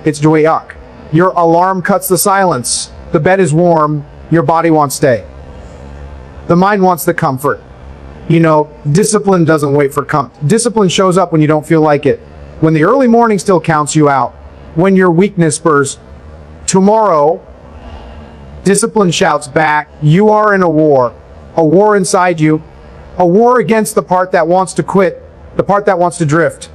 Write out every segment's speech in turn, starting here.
It's Jocko. Your alarm cuts the silence. The bed is warm. Your body wants stay. The mind wants the comfort. Discipline doesn't wait for comfort. Discipline shows up when you don't feel like it. When the early morning still counts you out. When your weakness spurs tomorrow, discipline shouts back, you are in a war inside you, a war against the part that wants to quit, the part that wants to drift.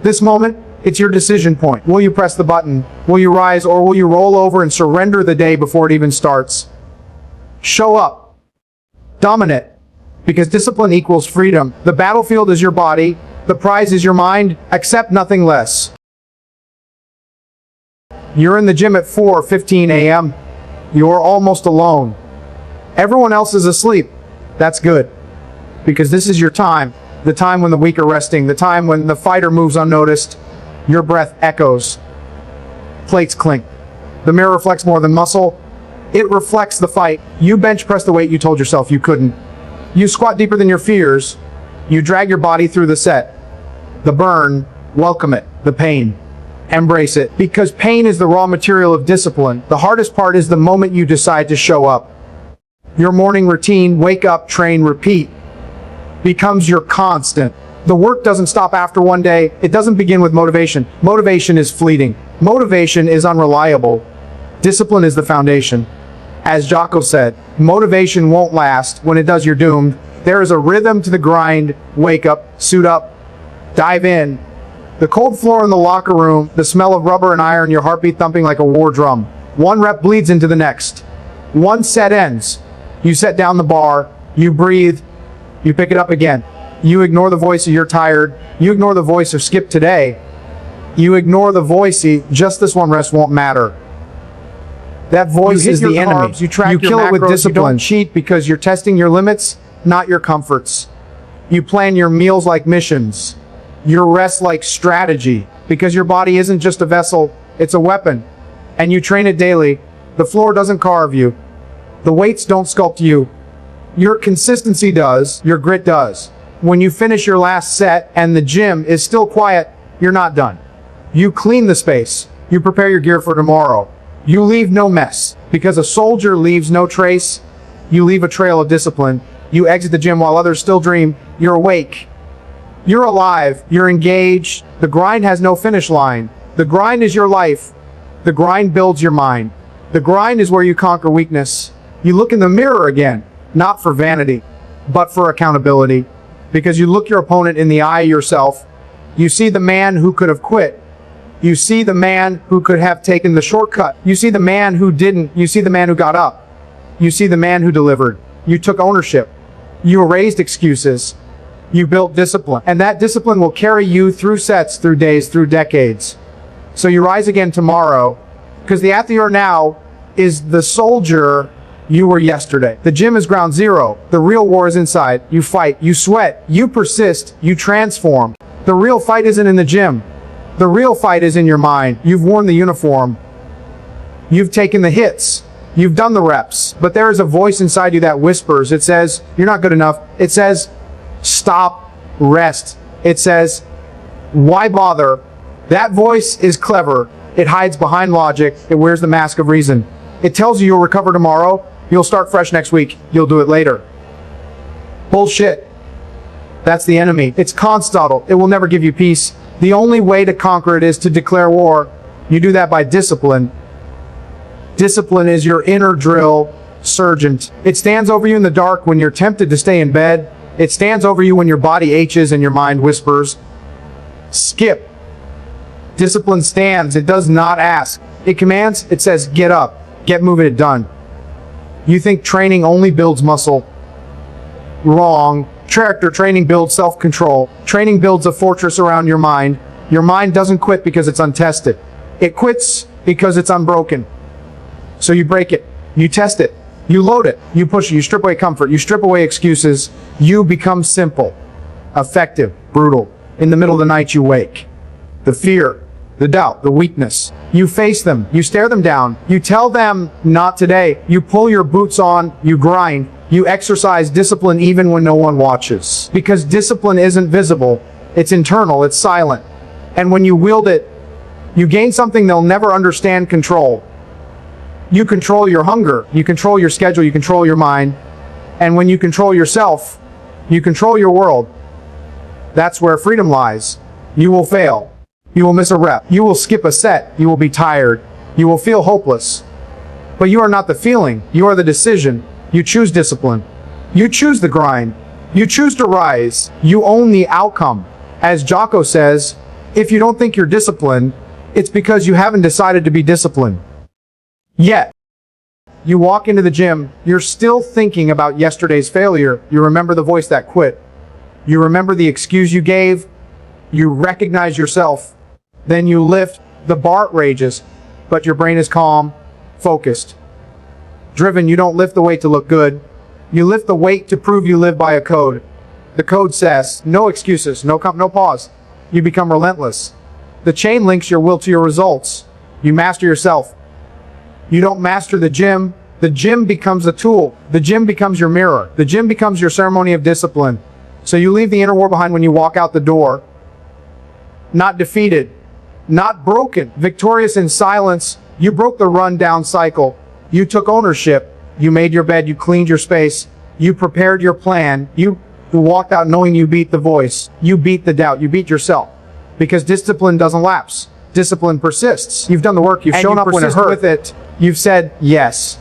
This moment, it's your decision point. Will you press the button? Will you rise, or will you roll over and surrender the day before it even starts? Show up. Dominate. Because discipline equals freedom. The battlefield is your body. The prize is your mind. Accept nothing less. You're in the gym at 4:15 a.m. You're almost alone. Everyone else is asleep. That's good. Because this is your time. The time when the weak are resting. The time when the fighter moves unnoticed. Your breath echoes. Plates clink. The mirror reflects more than muscle. It reflects the fight. You bench press the weight you told yourself you couldn't. You squat deeper than your fears. You drag your body through the set. The burn, welcome it. The pain, embrace it. Because pain is the raw material of discipline. The hardest part is the moment you decide to show up. Your morning routine, wake up, train, repeat, becomes your constant. The work doesn't stop after one day. It doesn't begin with motivation. Motivation is fleeting. Motivation is unreliable. Discipline is the foundation. As Jocko said, motivation won't last. When it does, you're doomed. There is a rhythm to the grind. Wake up, suit up, dive in. The cold floor in the locker room, the smell of rubber and iron, your heartbeat thumping like a war drum. One rep bleeds into the next. One set ends. You set down the bar, you breathe, you pick it up again. You ignore the voice of you're tired. You ignore the voice of skip today. You ignore the voice of just this one rest won't matter. That voice is the enemy. You kill it with discipline. You don't cheat because you're testing your limits, not your comforts. You plan your meals like missions. Your rest like strategy. Because your body isn't just a vessel, it's a weapon. And you train it daily. The floor doesn't carve you. The weights don't sculpt you. Your consistency does, your grit does. When you finish your last set and the gym is still quiet, you're not done. You clean the space. You prepare your gear for tomorrow. You leave no mess. Because a soldier leaves no trace, you leave a trail of discipline. You exit the gym while others still dream. You're awake. You're alive. You're engaged. The grind has no finish line. The grind is your life. The grind builds your mind. The grind is where you conquer weakness. You look in the mirror again, not for vanity, but for accountability. Because you look your opponent in the eye yourself. You see the man who could have quit. You see the man who could have taken the shortcut. You see the man who didn't. You see the man who got up. You see the man who delivered. You took ownership. You erased excuses. You built discipline. And that discipline will carry you through sets, through days, through decades. So you rise again tomorrow, because the athlete you are now is the soldier you were yesterday. The gym is ground zero. The real war is inside. You fight, you sweat, you persist, you transform. The real fight isn't in the gym. The real fight is in your mind. You've worn the uniform. You've taken the hits. You've done the reps. But there is a voice inside you that whispers. It says, you're not good enough. It says, stop, rest. It says, why bother? That voice is clever. It hides behind logic. It wears the mask of reason. It tells you you'll recover tomorrow. You'll start fresh next week. You'll do it later. Bullshit. That's the enemy. It's constant. It will never give you peace. The only way to conquer it is to declare war. You do that by discipline. Discipline is your inner drill sergeant. It stands over you in the dark when you're tempted to stay in bed. It stands over you when your body aches and your mind whispers, skip. Discipline stands. It does not ask. It commands. It says, get up. Get moving it done. You think training only builds muscle. Wrong. Character training builds self-control. Training builds a fortress around your mind. Your mind doesn't quit because it's untested. It quits because it's unbroken. So you break it. You test it. You load it. You push it. You strip away comfort. You strip away excuses. You become simple, effective, brutal. In the middle of the night you wake. The fear, the doubt, the weakness. You face them. You stare them down. You tell them, not today. You pull your boots on. You grind. You exercise discipline even when no one watches. Because discipline isn't visible. It's internal. It's silent. And when you wield it, You gain something they'll never understand: control. You control your hunger, you control your schedule, you control your mind. And when you control yourself, you control your world. That's where freedom lies. You will fail. You will miss a rep. You will skip a set. You will be tired. You will feel hopeless. But you are not the feeling. You are the decision. You choose discipline. You choose the grind. You choose to rise. You own the outcome. As Jocko says, if you don't think you're disciplined, it's because you haven't decided to be disciplined yet. You walk into the gym, you're still thinking about yesterday's failure. You remember the voice that quit. You remember the excuse you gave. You recognize yourself. Then you lift. The bar rages, but your brain is calm, focused, driven. You don't lift the weight to look good. You lift the weight to prove you live by a code. The code says, no excuses, no pause. You become relentless. The chain links your will to your results. You master yourself. You don't master the gym. The gym becomes a tool. The gym becomes your mirror. The gym becomes your ceremony of discipline. So you leave the inner war behind when you walk out the door. Not defeated, not broken, victorious in silence. You broke the run-down cycle. You took ownership. You made your bed. You cleaned your space. You prepared your plan. You walked out knowing you beat the voice. You beat the doubt. You beat yourself. Because discipline doesn't lapse. Discipline persists. You've done the work. You've shown up when it hurt. With it. You've said yes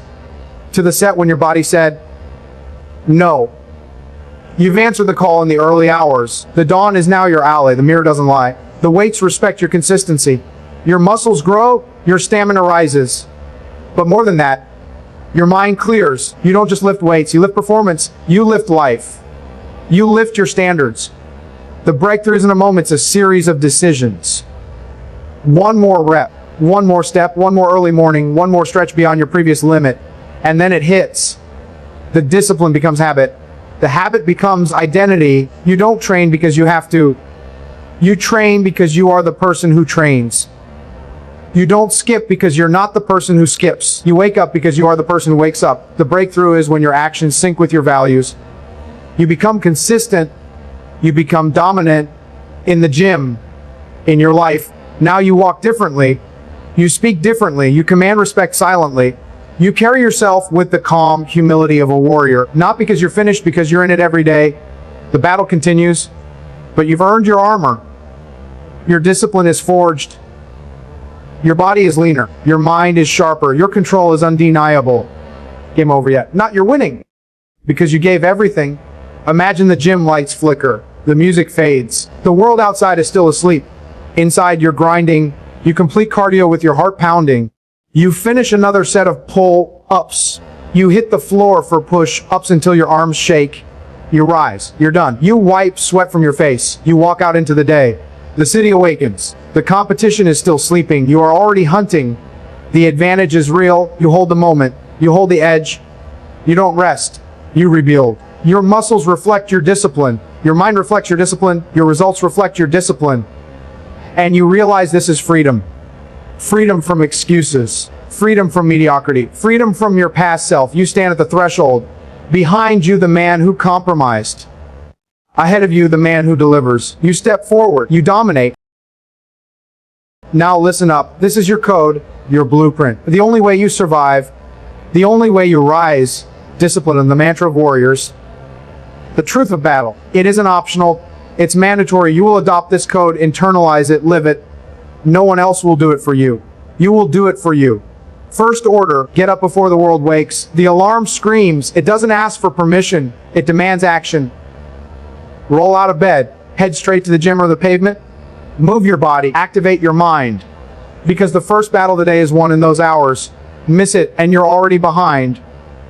to the set when your body said no. You've answered the call in the early hours. The dawn is now your ally. The mirror doesn't lie. The weights respect your consistency. Your muscles grow. Your stamina rises. But more than that, your mind clears. You don't just lift weights. You lift performance. You lift life. You lift your standards. The breakthrough isn't a moment. It's a series of decisions. One more rep. One more step, one more early morning, one more stretch beyond your previous limit, and then it hits. The discipline becomes habit. The habit becomes identity. You don't train because you have to. You train because you are the person who trains. You don't skip because you're not the person who skips. You wake up because you are the person who wakes up. The breakthrough is when your actions sync with your values. You become consistent. You become dominant in the gym, in your life. Now you walk differently. You speak differently. You command respect silently. You carry yourself with the calm humility of a warrior. Not because you're finished, because you're in it every day. The battle continues, but you've earned your armor. Your discipline is forged. Your body is leaner. Your mind is sharper. Your control is undeniable. Game over yet. Not you're winning, because you gave everything. Imagine the gym lights flicker. The music fades. The world outside is still asleep. Inside you're grinding. You complete cardio with your heart pounding. You finish another set of pull-ups. You hit the floor for push-ups until your arms shake. You rise. You're done. You wipe sweat from your face. You walk out into the day. The city awakens. The competition is still sleeping. You are already hunting. The advantage is real. You hold the moment. You hold the edge. You don't rest. You rebuild. Your muscles reflect your discipline. Your mind reflects your discipline. Your results reflect your discipline. And you realize this is freedom. Freedom from excuses. Freedom from mediocrity. Freedom from your past self. You stand at the threshold. Behind you, the man who compromised. Ahead of you, the man who delivers. You step forward. You dominate. Now listen up. This is your code, your blueprint. The only way you survive. The only way you rise. Discipline and the mantra of warriors. The truth of battle. It isn't optional. It's mandatory. You will adopt this code, internalize it, live it. No one else will do it for you. You will do it for you. First order, get up before the world wakes. The alarm screams. It doesn't ask for permission. It demands action. Roll out of bed. Head straight to the gym or the pavement. Move your body. Activate your mind. Because the first battle of the day is won in those hours. Miss it and you're already behind.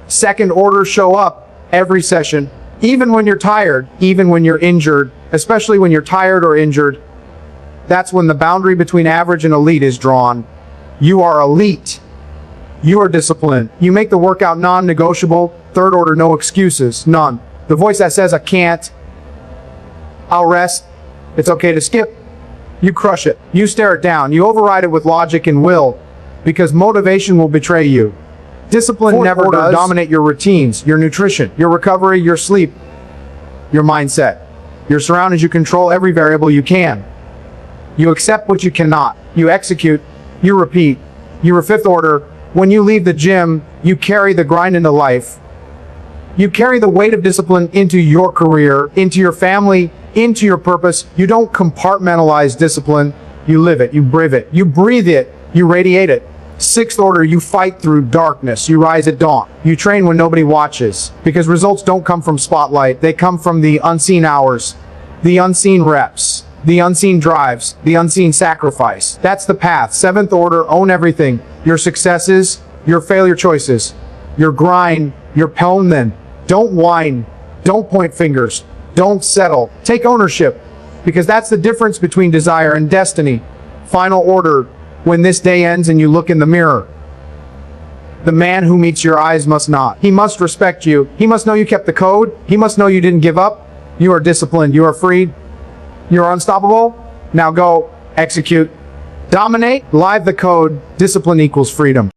Second order, show up every session. Even when you're tired, even when you're injured, especially when you're tired or injured, that's when the boundary between average and elite is drawn. You are elite. You are disciplined. You make the workout non-negotiable. Third order, no excuses, none. The voice that says, I can't, I'll rest, it's okay to skip, you crush it. You stare it down. You override it with logic and will, because motivation will betray you. Discipline never does. Dominate your routines, your nutrition, your recovery, your sleep, your mindset. Your surroundings. You control every variable you can. You accept what you cannot. You execute. You repeat. You're a fifth order. When you leave the gym, you carry the grind into life. You carry the weight of discipline into your career, into your family, into your purpose. You don't compartmentalize discipline. You live it. You breathe it. You breathe it. You radiate it. Sixth order, you fight through darkness. You rise at dawn. You train when nobody watches. Because results don't come from spotlight. They come from the unseen hours, the unseen reps, the unseen drives, the unseen sacrifice. That's the path. Seventh order, own everything. Your successes, your failure choices, your grind, your pelmen. Don't whine. Don't point fingers. Don't settle. Take ownership. Because that's the difference between desire and destiny. Final order, when this day ends and you look in the mirror, the man who meets your eyes must not. He must respect you. He must know you kept the code. He must know you didn't give up. You are disciplined. You are free. You're unstoppable. Now go execute. Dominate. Live the code. Discipline equals freedom.